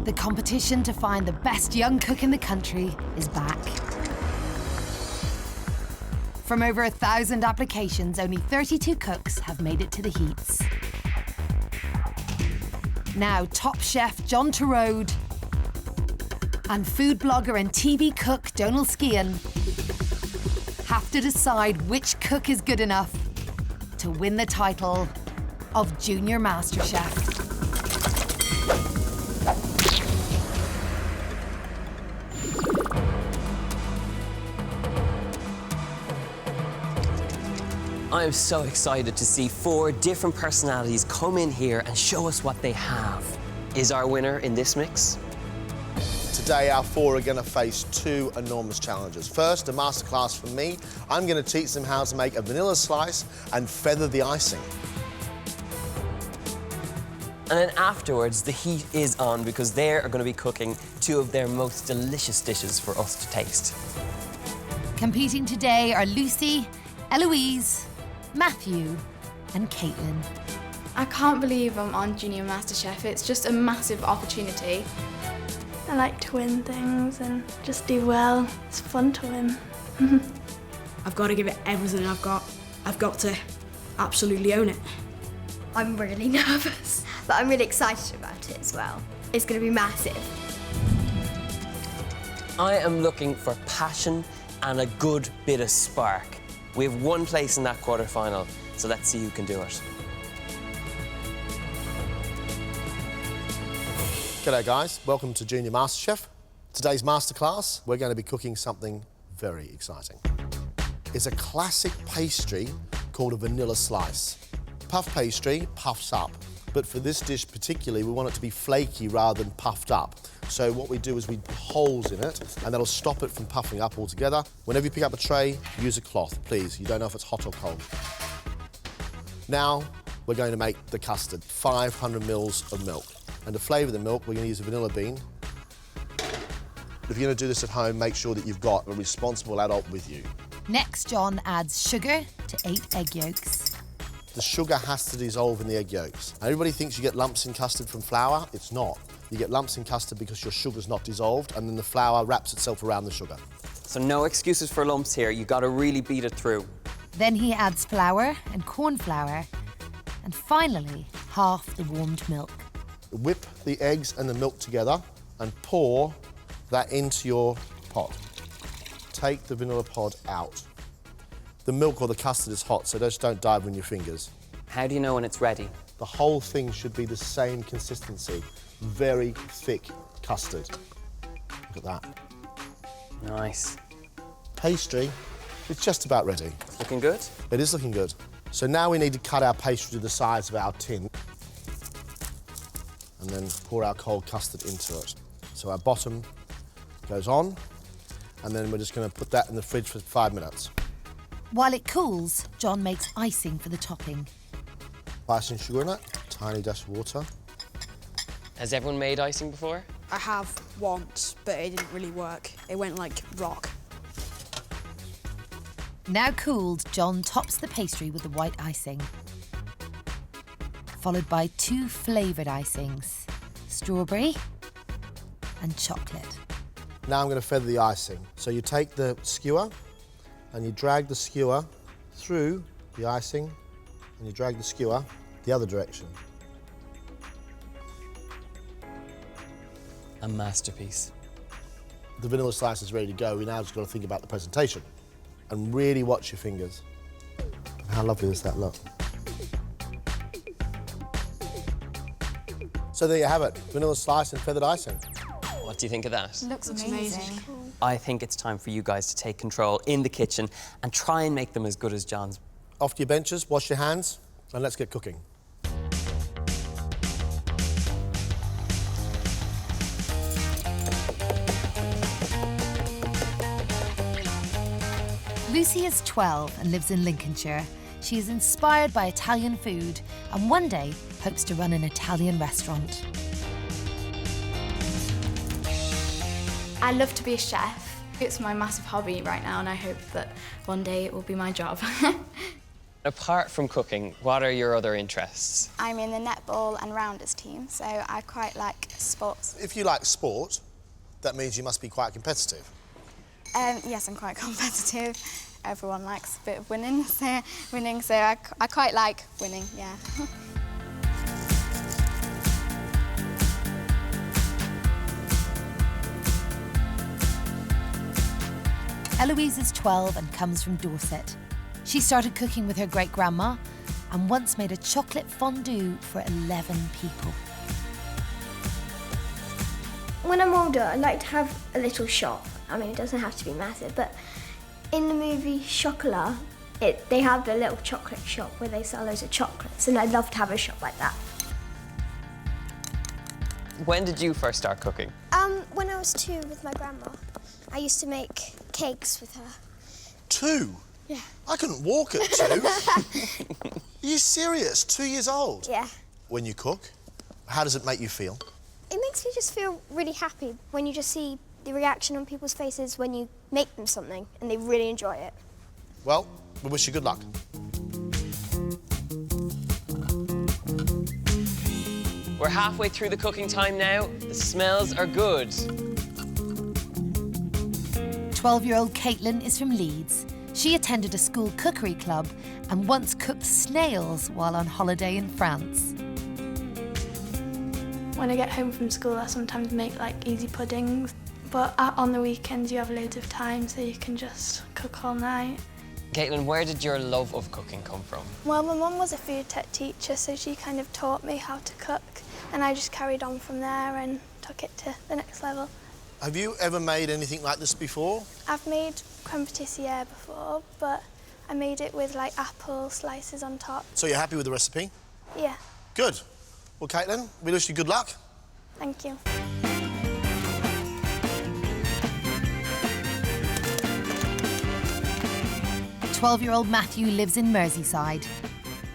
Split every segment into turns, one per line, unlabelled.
The competition to find the best young cook in the country is back. From over 1,000 applications, only 32 cooks have made it to the heats. Now, top chef John Torode and food blogger and TV cook Donal Skean have to decide which cook is good enough to win the title of Junior MasterChef.
I am so excited to see 4 different personalities come in here and show us what they have. Is our winner in this mix?
Today, our 4 are going to face 2 enormous challenges. First, a masterclass from me. I'm going to teach them how to make a vanilla slice and feather the icing.
And then afterwards, the heat is on because they are going to be cooking 2 of their most delicious dishes for us to taste.
Competing today are Lucy, Eloise, Matthew and Caitlin.
I can't believe I'm on Junior MasterChef. It's just a massive opportunity.
I like to win things and just do well. It's fun to win.
I've got to give it everything I've got. I've got to absolutely own it.
I'm really nervous, but I'm really excited about it as well. It's going to be massive.
I am looking for passion and a good bit of spark. We have 1 place in that quarter-final, so let's see who can do it.
G'day guys, welcome to Junior MasterChef. Today's masterclass, we're going to be cooking something very exciting. It's a classic pastry called a vanilla slice. Puff pastry puffs up, but for this dish particularly, we want it to be flaky rather than puffed up. So what we do is we put holes in it, and that'll stop it from puffing up altogether. Whenever you pick up a tray, use a cloth, please. You don't know if it's hot or cold. Now, we're going to make the custard, 500 mils of milk. And to flavour the milk, we're going to use a vanilla bean. If you're going to do this at home, make sure that you've got a responsible adult with you.
Next, John adds sugar to 8 egg yolks.
The sugar has to dissolve in the egg yolks. Everybody thinks you get lumps in custard from flour. It's not. You get lumps in custard because your sugar's not dissolved, and then the flour wraps itself around the sugar.
So no excuses for lumps here. You've got to really beat it through.
Then he adds flour and corn flour, and finally, half the warmed milk.
Whip the eggs and the milk together and pour that into your pot. Take the vanilla pod out. The milk or the custard is hot, so just don't dive on your fingers.
How do you know when it's ready?
The whole thing should be the same consistency. Very thick custard. Look at that.
Nice.
Pastry, it's just about ready.
Looking good?
It is looking good. So now we need to cut our pastry to the size of our tin and then pour our cold custard into it. So our bottom goes on, and then we're just going to put that in the fridge for 5 minutes.
While it cools, John makes icing for the topping.
Icing sugar in it, tiny dash of water.
Has everyone made icing before?
I have once, but it didn't really work. It went like rock.
Now cooled, John tops the pastry with the white icing, followed by 2 flavoured icings, strawberry and chocolate.
Now I'm going to feather the icing. So you take the skewer and you drag the skewer through the icing and you drag the skewer the other direction.
A masterpiece.
The vanilla slice is ready to go. We now just got to think about the presentation and really watch your fingers. How lovely does that look? So there you have it, vanilla slice and feathered icing.
What do you think of that?
Looks amazing.
I think it's time for you guys to take control in the kitchen and try and make them as good as John's.
Off to your benches, wash your hands, and let's get cooking.
Lucy is 12 and lives in Lincolnshire. She is inspired by Italian food and one day hopes to run an Italian restaurant.
I love to be a chef. It's my massive hobby right now, and I hope that one day it will be my job.
Apart from cooking, what are your other interests?
I'm in the netball and rounders team, so I quite like sports.
If you like sport, that means you must be quite competitive.
Yes, I'm quite competitive. Everyone likes a bit of winning, so I quite like winning, yeah.
Eloise is 12 and comes from Dorset. She started cooking with her great-grandma and once made a chocolate fondue for 11 people.
When I'm older, I'd like to have a little shop. I mean, it doesn't have to be massive, but in the movie Chocolat, they have a little chocolate shop where they sell loads of chocolates, and I'd love to have a shop like that.
When did you first start cooking?
When I was 2 with my grandma. I used to make cakes with her.
2?
Yeah.
I couldn't walk at 2. Are you serious? 2 years old?
Yeah.
When you cook, how does it make you feel?
It makes me just feel really happy when you just see the reaction on people's faces when you make them something and they really enjoy it.
Well, we wish you good luck.
We're halfway through the cooking time now. The smells are good.
12-year-old Caitlin is from Leeds. She attended a school cookery club and once cooked snails while on holiday in France.
When I get home from school, I sometimes make like easy puddings, but on the weekends you have loads of time, so you can just cook all night.
Caitlin, where did your love of cooking come from?
Well, my mum was a food tech teacher, so she kind of taught me how to cook, and I just carried on from there and took it to the next level.
Have you ever made anything like this before?
I've made crème pâtissière before, but I made it with like apple slices on top.
So you're happy with the recipe?
Yeah,
Good. Well, Caitlin, we wish you good luck.
thank you.
"12-year-old Matthew lives in Merseyside.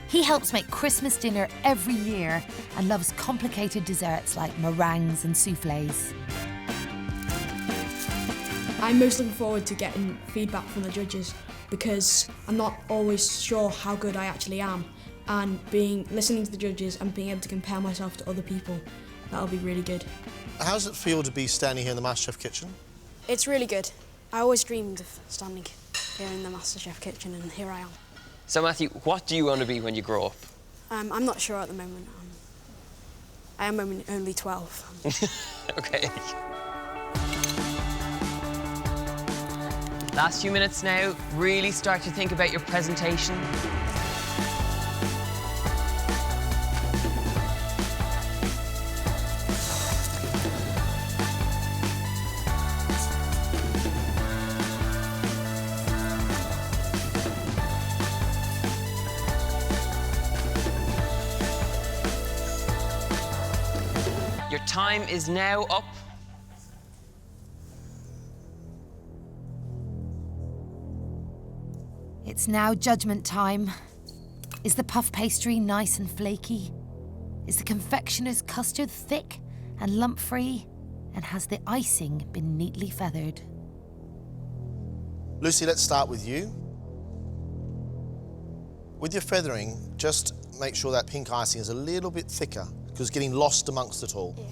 He helps make Christmas dinner every year and loves complicated desserts like meringues and soufflés.
I'm most looking forward to getting feedback from the judges because I'm not always sure how good I actually am, and listening to the judges and being able to compare myself to other people, that'll be really good.
How does it feel to be standing here in the MasterChef kitchen?
It's really good. I always dreamed of standing here in the MasterChef kitchen, and here I am.
So, Matthew, what do you want to be when you grow up?
I'm not sure at the moment. I am only 12.
OK. Last few minutes now, really start to think about your presentation. Your time is now up.
It's now judgment time. Is the puff pastry nice and flaky? Is the confectioner's custard thick and lump-free? And has the icing been neatly feathered?
Lucy, let's start with you. With your feathering, just make sure that pink icing is a little bit thicker because it's getting lost amongst it all.
Yeah.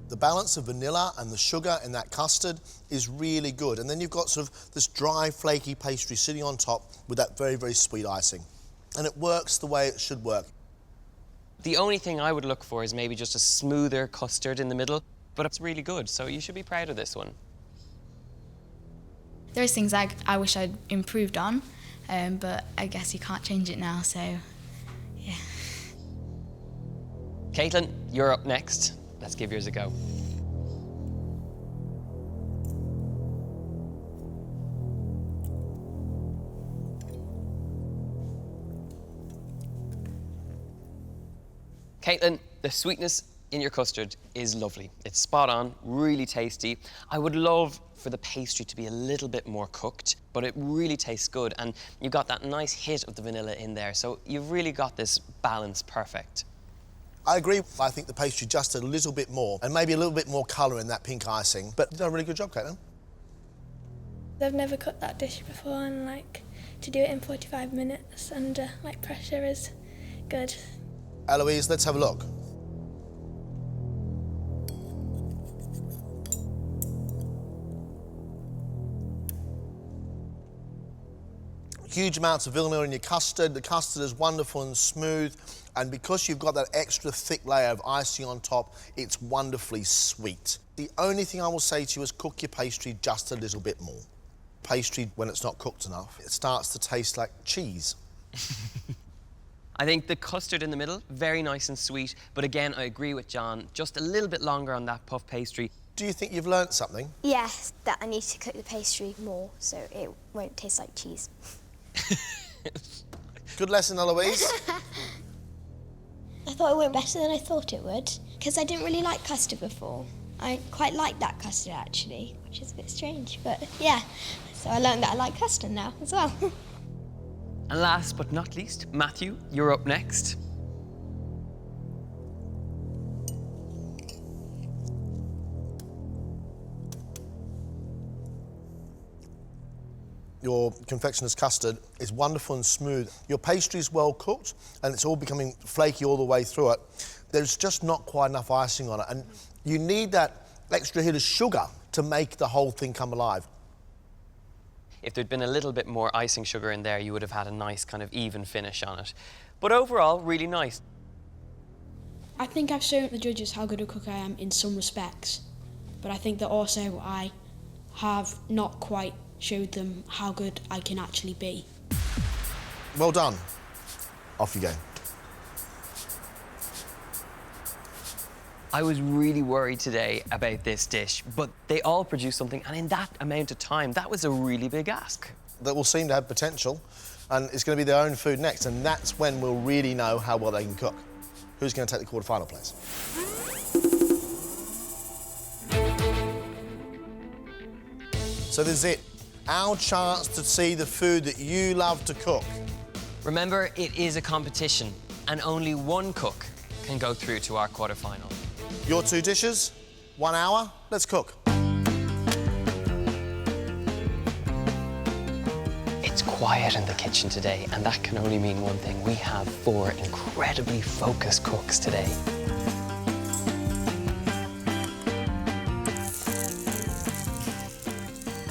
The balance of vanilla and the sugar in that custard is really good. And then you've got sort of this dry, flaky pastry sitting on top with that very, very sweet icing. And it works the way it should work.
The only thing I would look for is maybe just a smoother custard in the middle, but it's really good, so you should be proud of this one.
There's things I wish I'd improved on, but I guess you can't change it now, so yeah.
Caitlin, you're up next. Let's give yours a go. Caitlin, the sweetness in your custard is lovely. It's spot on, really tasty. I would love for the pastry to be a little bit more cooked, but it really tastes good, and you've got that nice hit of the vanilla in there, so you've really got this balance perfect.
I agree. I think the pastry just a little bit more, and maybe a little bit more colour in that pink icing. But you've done a really good job, Caitlin.
I've never cooked that dish before, and like to do it in 45 minutes under like pressure is good.
Eloise, let's have a look. Huge amounts of vanilla in your custard. The custard is wonderful and smooth, and because you've got that extra thick layer of icing on top, it's wonderfully sweet. The only thing I will say to you is cook your pastry just a little bit more. Pastry, when it's not cooked enough, it starts to taste like cheese.
I think the custard in the middle, very nice and sweet, but again, I agree with John, just a little bit longer on that puff pastry.
Do you think you've learnt something?
Yes, that I need to cook the pastry more so it won't taste like cheese.
Good lesson, Eloise.
I thought it went better than I thought it would, because I didn't really like custard before. I quite like that custard, actually, which is a bit strange, but yeah. So I learned that I like custard now as well.
And last but not least, Matthew, you're up next.
Your confectioner's custard is wonderful and smooth. Your pastry's well cooked, and it's all becoming flaky all the way through it. There's just not quite enough icing on it, and you need that extra hit of sugar to make the whole thing come alive.
If there'd been a little bit more icing sugar in there, you would have had a nice kind of even finish on it. But overall, really nice.
I think I've shown the judges how good a cook I am in some respects, but I think that also I have not quite showed them how good I can actually be.
Well done. Off you go.
I was really worried today about this dish, but they all produced something, and in that amount of time, that was a really big ask.
That will seem to have potential, and it's going to be their own food next, and that's when we'll really know how well they can cook. Who's going to take the quarter-final place? So this is it. Our chance to see the food that you love to cook.
Remember, it is a competition, and only one cook can go through to our quarter-final.
Your two dishes, 1 hour, let's cook.
It's quiet in the kitchen today, and that can only mean one thing. We have 4 incredibly focused cooks today.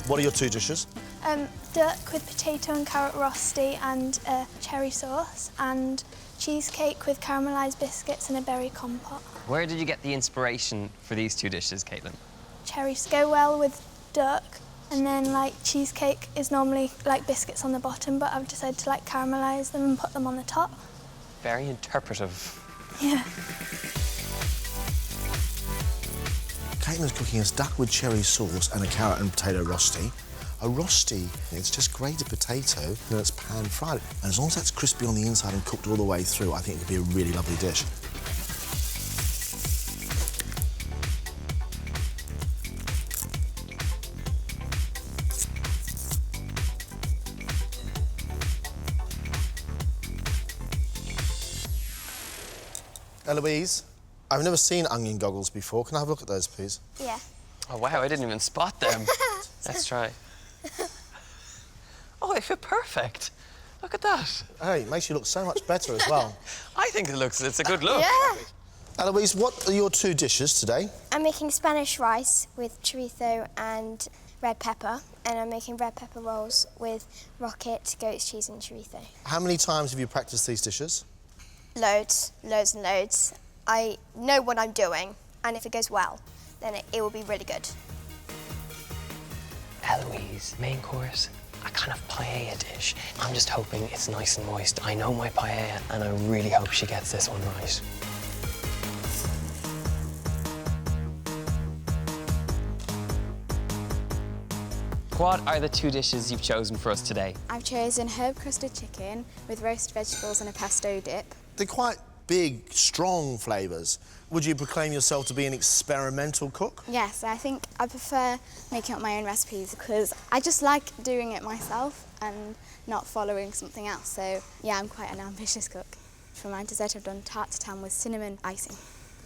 What are your two dishes?
Duck with potato and carrot rosti and cherry sauce, and cheesecake with caramelised biscuits and a berry compote.
Where did you get the inspiration for these two dishes, Caitlin?
Cherries go well with duck, and then like cheesecake is normally like biscuits on the bottom, but I've decided to like caramelise them and put them on the top.
Very interpretive.
Yeah.
Caitlin's cooking us duck with cherry sauce and a carrot and potato rosti. A rosti, it's just grated potato and it's pan-fried. And as long as that's crispy on the inside and cooked all the way through, I think it could be a really lovely dish. Eloise, I've never seen onion goggles before. Can I have a look at those, please?
Yeah.
Oh, wow, I didn't even spot them. Let's try. Oh, they fit perfect. Look at that.
Hey, it makes you look so much better as well.
I think it's a good look.
Yeah.
Eloise, what are your two dishes today?
I'm making Spanish rice with chorizo and red pepper, and I'm making red pepper rolls with rocket, goat's cheese and chorizo.
How many times have you practiced these dishes?
Loads, loads and loads. I know what I'm doing, and if it goes well, then it will be really good.
Eloise, main course, a kind of paella dish. I'm just hoping it's nice and moist. I know my paella, and I really hope she gets this one right. What are the two dishes you've chosen for us today?
I've chosen herb-crusted chicken with roast vegetables and a pesto dip.
They're quite big, strong flavours. Would you proclaim yourself to be an experimental cook?
Yes, I think I prefer making up my own recipes because I just like doing it myself and not following something else. So, yeah, I'm quite an ambitious cook. For my dessert, I've done tart tatin with cinnamon icing.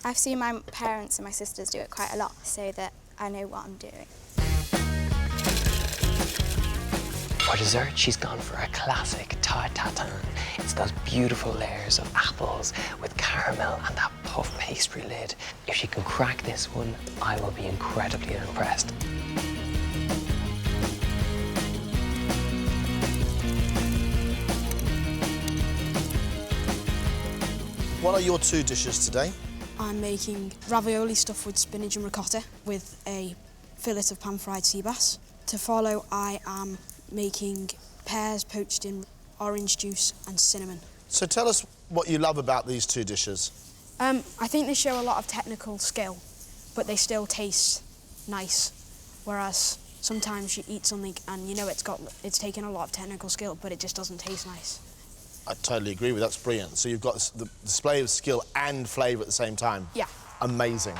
I've seen my parents and my sisters do it quite a lot, so that I know what I'm doing.
For dessert, she's gone for a classic tart tatin. It's those beautiful layers of apples with caramel and that puff pastry lid. If she can crack this one, I will be incredibly impressed.
What are your 2 dishes today?
I'm making ravioli stuffed with spinach and ricotta with a fillet of pan-fried sea bass. To follow, I am making pears poached in orange juice and cinnamon.
So tell us what you love about these 2 dishes.
I think they show a lot of technical skill, but they still taste nice. Whereas sometimes you eat something and you know it's taken a lot of technical skill, but it just doesn't taste nice.
I totally agree with you. That's brilliant. So you've got the display of skill and flavour at the same time.
Yeah.
Amazing.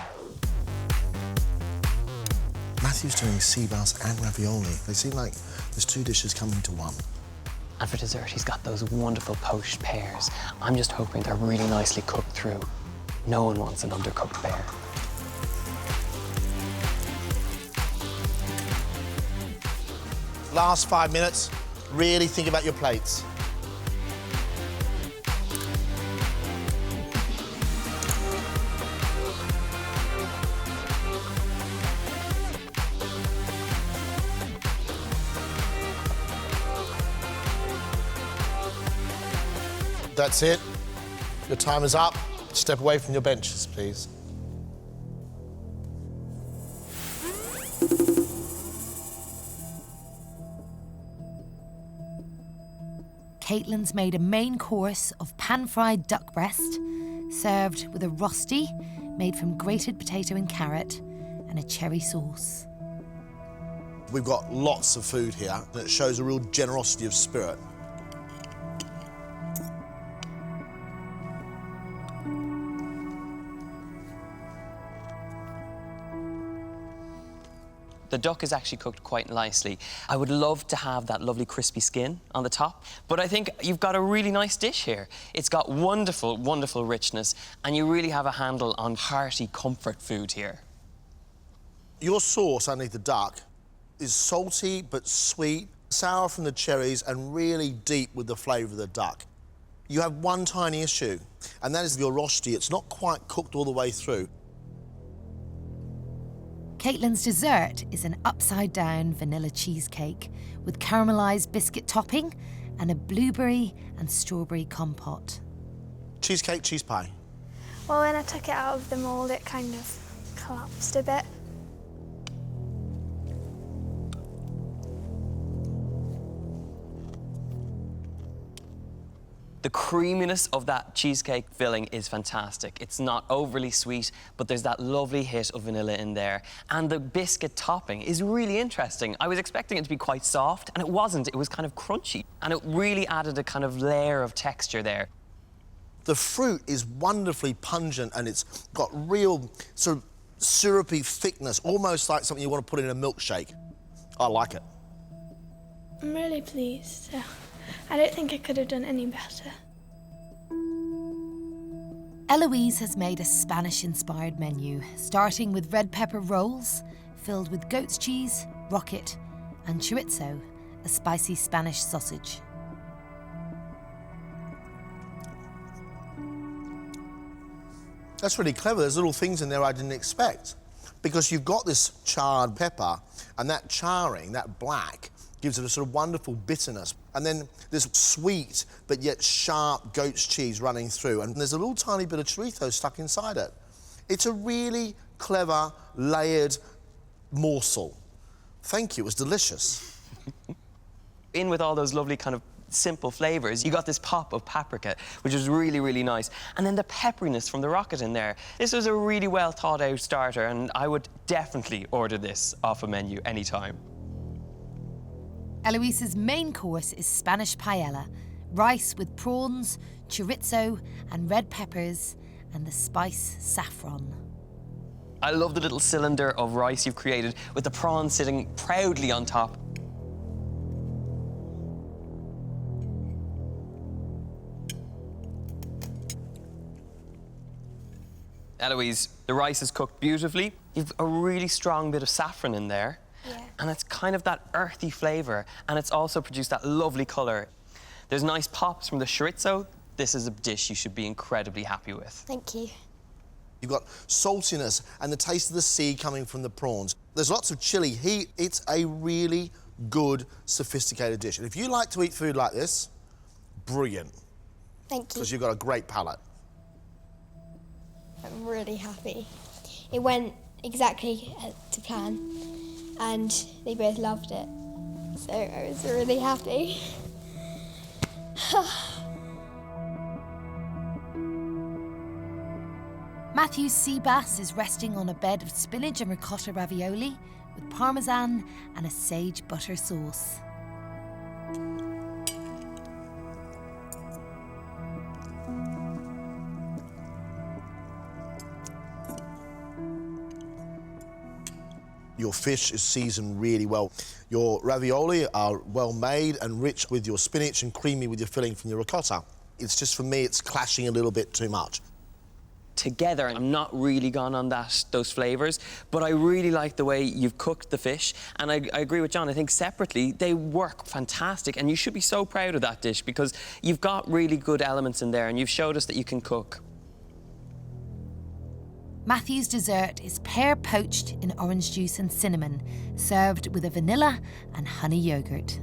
Matthew's doing sea bass and ravioli. They seem like there's 2 dishes coming into one.
And for dessert, he's got those wonderful poached pears. I'm just hoping they're really nicely cooked through. No one wants an undercooked pear.
Last 5 minutes, really think about your plates. That's it. Your time is up. Step away from your benches, please.
Caitlin's made a main course of pan-fried duck breast, served with a rosti made from grated potato and carrot and a cherry sauce.
We've got lots of food here, and it shows a real generosity of spirit.
The duck is actually cooked quite nicely. I would love to have that lovely crispy skin on the top, but I think you've got a really nice dish here. It's got wonderful, wonderful richness, and you really have a handle on hearty comfort food here.
Your sauce underneath the duck is salty but sweet, sour from the cherries, and really deep with the flavour of the duck. You have one tiny issue, and that is your rosti. It's not quite cooked all the way through.
Caitlin's dessert is an upside-down vanilla cheesecake with caramelised biscuit topping and a blueberry and strawberry compote.
Cheesecake, cheese pie.
Well, when I took it out of the mould, it kind of collapsed a bit.
The creaminess of that cheesecake filling is fantastic. It's not overly sweet, but there's that lovely hit of vanilla in there. And the biscuit topping is really interesting. I was expecting it to be quite soft, and it wasn't. It was kind of crunchy, and it really added a kind of layer of texture there.
The fruit is wonderfully pungent, and it's got real sort of syrupy thickness, almost like something you want to put in a milkshake. I like it.
I'm really pleased. I don't think I could have done any better.
Eloise has made a Spanish-inspired menu, starting with red pepper rolls filled with goat's cheese, rocket, and chorizo, a spicy Spanish sausage.
That's really clever. There's little things in there I didn't expect. Because you've got this charred pepper, and that charring, that black, gives it a sort of wonderful bitterness. And then this sweet but yet sharp goat's cheese running through, and there's a little tiny bit of chorizo stuck inside it. It's a really clever, layered morsel. Thank you, it was delicious.
In with all those lovely kind of simple flavours, you got this pop of paprika, which is really, really nice. And then the pepperiness from the rocket in there. This was a really well thought out starter, and I would definitely order this off a menu anytime.
Eloise's main course is Spanish paella, rice with prawns, chorizo and red peppers, and the spice saffron.
I love the little cylinder of rice you've created with the prawns sitting proudly on top. Eloise, the rice is cooked beautifully. You've a really strong bit of saffron in there.
Yeah.
And it's kind of that earthy flavour, and it's also produced that lovely colour. There's nice pops from the chorizo. This is a dish you should be incredibly happy with.
Thank you.
You've got saltiness and the taste of the sea coming from the prawns. There's lots of chilli heat. It's a really good, sophisticated dish. And if you like to eat food like this, brilliant.
Thank you.
Because you've got a great palate.
I'm really happy. It went exactly to plan, and they both loved it. So I was really happy.
Matthew's sea bass is resting on a bed of spinach and ricotta ravioli with parmesan and a sage butter sauce.
Your fish is seasoned really well. Your ravioli are well made and rich with your spinach and creamy with your filling from your ricotta. It's just, for me, it's clashing a little bit too much.
Together, I'm not really gone on those flavours, but I really like the way you've cooked the fish, and I agree with John. I think separately they work fantastic, and you should be so proud of that dish because you've got really good elements in there, and you've showed us that you can cook.
Matthew's dessert is pear poached in orange juice and cinnamon, served with a vanilla and honey yoghurt.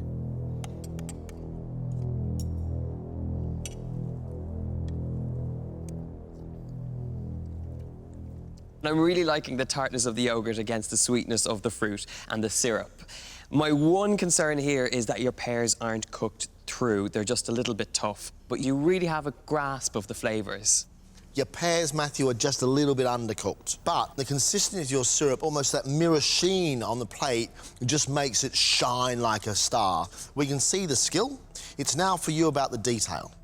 I'm really liking the tartness of the yoghurt against the sweetness of the fruit and the syrup. My one concern here is that your pears aren't cooked through. They're just a little bit tough, but you really have a grasp of the flavours.
Your pears, Matthew, are just a little bit undercooked, but the consistency of your syrup, almost that mirror sheen on the plate, just makes it shine like a star. We can see the skill. It's now for you about the detail.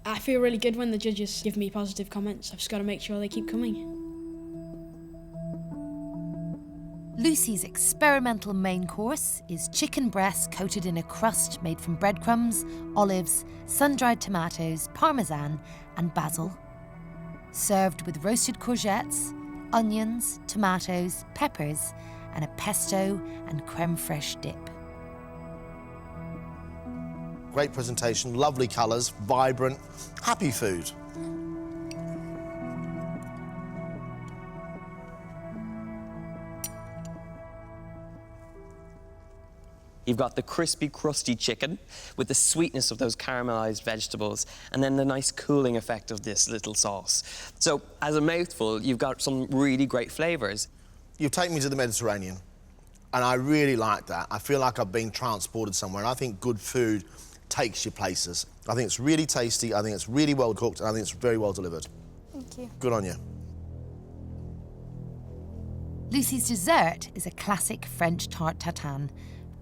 I feel really good when the judges give me positive comments. I've just got to make sure they keep coming.
Lucy's experimental main course is chicken breast coated in a crust made from breadcrumbs, olives, sun-dried tomatoes, parmesan and basil. Served with roasted courgettes, onions, tomatoes, peppers and a pesto and creme fraiche dip.
Great presentation, lovely colours, vibrant, happy food.
You've got the crispy, crusty chicken with the sweetness of those caramelised vegetables and then the nice cooling effect of this little sauce. So, as a mouthful, you've got some really great flavours.
You've taken me to the Mediterranean, and I really like that. I feel like I've been transported somewhere, and I think good food takes you places. I think it's really tasty, I think it's really well cooked, and I think it's very well delivered.
Thank you.
Good on you.
Lucy's dessert is a classic French tarte tatin,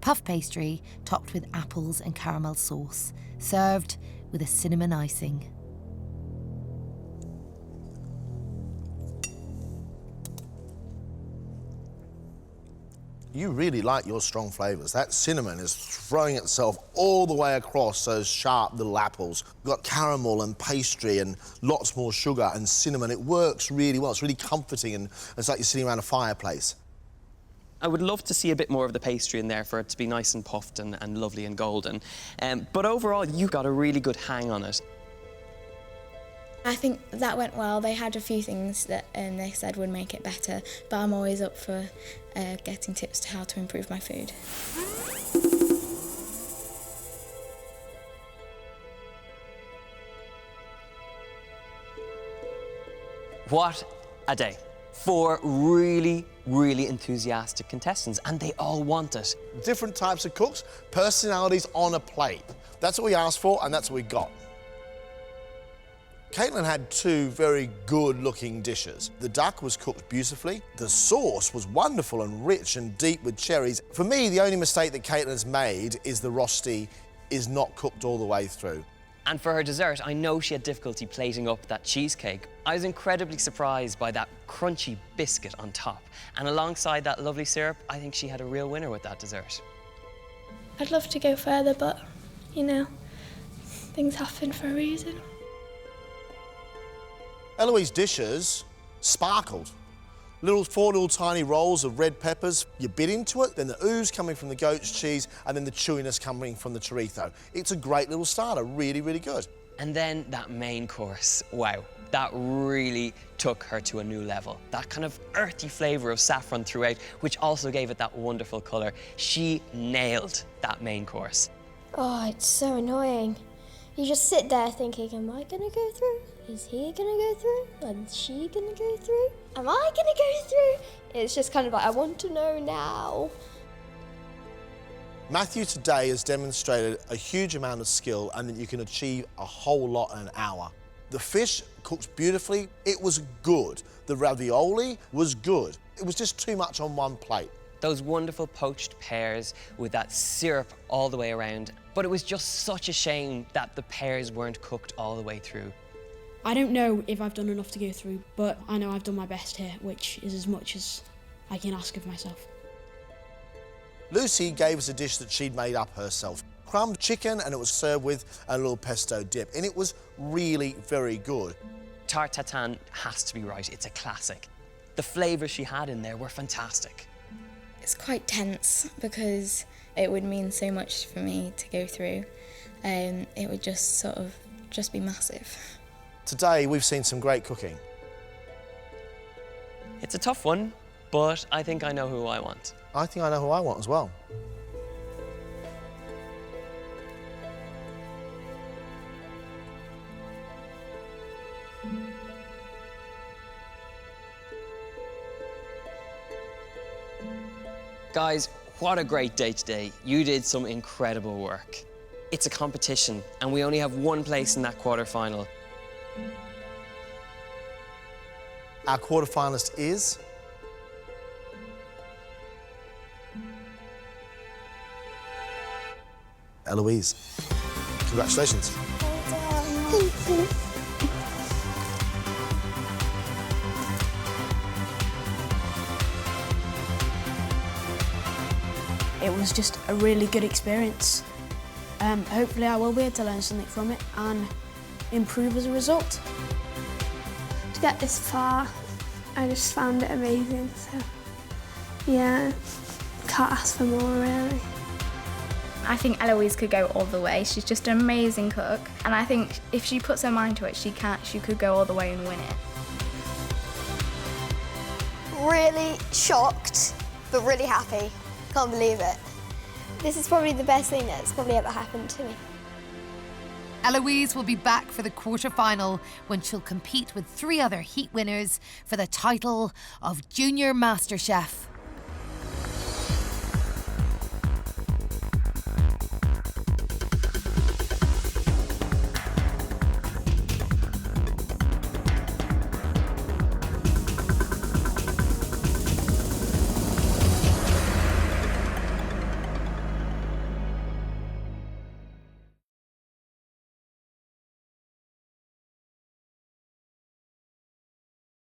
puff pastry topped with apples and caramel sauce, served with a cinnamon icing.
You really like your strong flavours. That cinnamon is throwing itself all the way across those sharp little apples. You've got caramel and pastry and lots more sugar and cinnamon. It works really well. It's really comforting, and it's like you're sitting around a fireplace.
I would love to see a bit more of the pastry in there for it to be nice and puffed and lovely and golden. But overall, you got a really good hang on it.
I think that went well. They had a few things that they said would make it better, but I'm always up for getting tips to how to improve my food.
What a day. 4 really, really enthusiastic contestants, and they all want it.
Different types of cooks, personalities on a plate. That's what we asked for, and that's what we got. Caitlin had 2 very good-looking dishes. The duck was cooked beautifully. The sauce was wonderful and rich and deep with cherries. For me, the only mistake that Caitlin's made is the rosti is not cooked all the way through.
And for her dessert, I know she had difficulty plating up that cheesecake. I was incredibly surprised by that crunchy biscuit on top. And alongside that lovely syrup, I think she had a real winner with that dessert.
I'd love to go further, but, you know, things happen for a reason.
Eloise's dishes sparkled. Four little tiny rolls of red peppers. You bit into it, then the ooze coming from the goat's cheese, and then the chewiness coming from the chorizo. It's a great little starter, really, really good.
And then that main course, wow, that really took her to a new level. That kind of earthy flavour of saffron throughout, which also gave it that wonderful colour. She nailed that main course.
Oh, it's so annoying. You just sit there thinking, am I gonna go through? Is he gonna go through? Is she gonna go through? Am I gonna go through? It's just kind of like, I want to know now.
Matthew today has demonstrated a huge amount of skill and that you can achieve a whole lot in an hour. The fish cooked beautifully. It was good. The ravioli was good. It was just too much on one plate.
Those wonderful poached pears with that syrup all the way around. But it was just such a shame that the pears weren't cooked all the way through.
I don't know if I've done enough to go through, but I know I've done my best here, which is as much as I can ask of myself.
Lucy gave us a dish that she'd made up herself. Crumbed chicken, and it was served with a little pesto dip, and it was really very good.
Tarte tatin has to be right, it's a classic. The flavours she had in there were fantastic.
It's quite tense because it would mean so much for me to go through. It would just be massive.
Today, we've seen some great cooking.
It's a tough one, but I think I know who I want.
I think I know who I want as well.
Guys, what a great day today. You did some incredible work. It's a competition, and we only have one place in that quarter-final.
Our quarter-finalist is... Eloise. Congratulations.
Thank you.
It was just a really good experience. Hopefully I will be able to learn something from it and improve as a result.
To get this far, I just found it amazing, so yeah, can't ask for more really.
I think Eloise could go all the way. She's just an amazing cook, and I think if she puts her mind to it, she could go all the way and win it.
Really shocked, but really happy. Can't believe it. This is probably the best thing that's probably ever happened to me.
Eloise will be back for the quarter-final when she'll compete with 3 other heat winners for the title of Junior MasterChef.